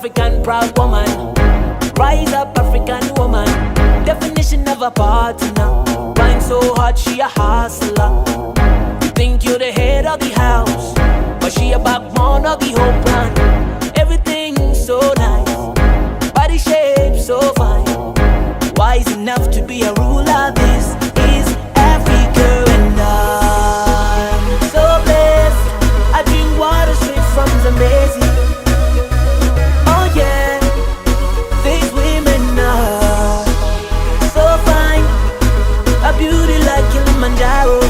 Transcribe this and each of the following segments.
African proud woman. Rise up, African woman. Definition of a partner. Grind so hard, she a hustler. You think you're the head of the house, but she a backbone of the whole plan. Everything so nice, body shape so fine. Wise enough to be a ruler. This is Africa, and I'm so blessed. I drink water straight from Zambezi. Oh yeah, these women are so fine, a beauty like Kilimanjaro.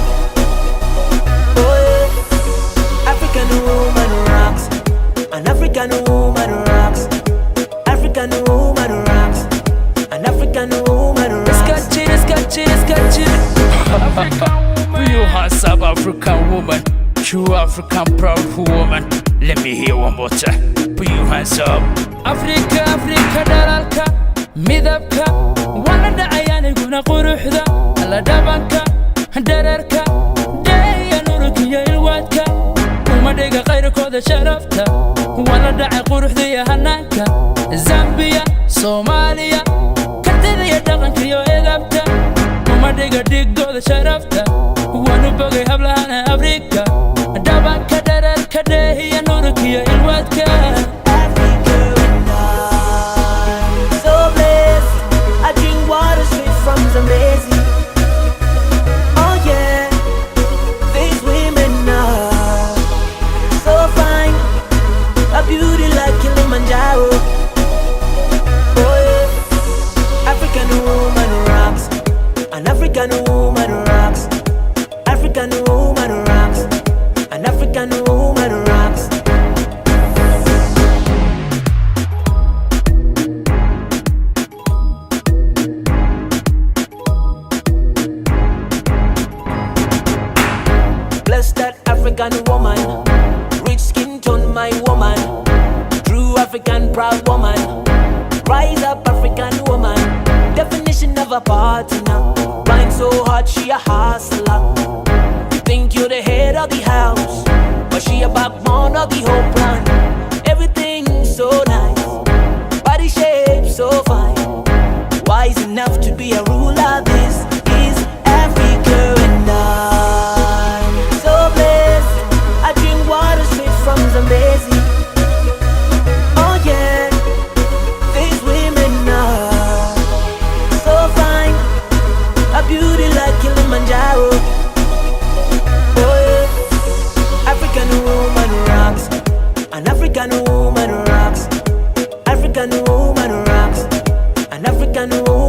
Oh yeah, African woman rocks. An African woman rocks. African woman rocks. An African woman rocks. Scotch it. You handsome African woman, true African proud woman. Let me hear one more time. Put your hands up. Africa dalalka, midabka, walada ayani guna quruxda, ala dabanka, dararka, daya nurukiya ilwadka, umadhiga qayrkooda sharafta, walada quruxda iyo hanaanka, Zambia, Somalia, kartida iyo dhaqanka iyo edabta, umadhiga dhigooda sharafta, wanu bogay hablahana Afrika, dabanka, dararka, daya nurukiya ilwadka. Zambezi. Oh yeah, these women are so fine, a beauty like Kilimanjaro. Oh yeah, African woman rocks. An African woman rocks. African woman rocks. An African woman rocks. Bless that African woman, rich skin tone my woman, true African proud woman. Rise up, African woman, definition of a partner. Grind so hard, she a hustler. You think you're the head of the house, but she a backbone of the whole plan. Everything so nice, body shape so fine. Wise enough to be a ruler. This is Africa, and I'm so blessed. I drink water straight from Zambezi. Oh yeah, these women are so fine, a beauty like Kilimanjaro. Oh yeah, African woman rocks. An African woman rocks. African woman rocks. An African woman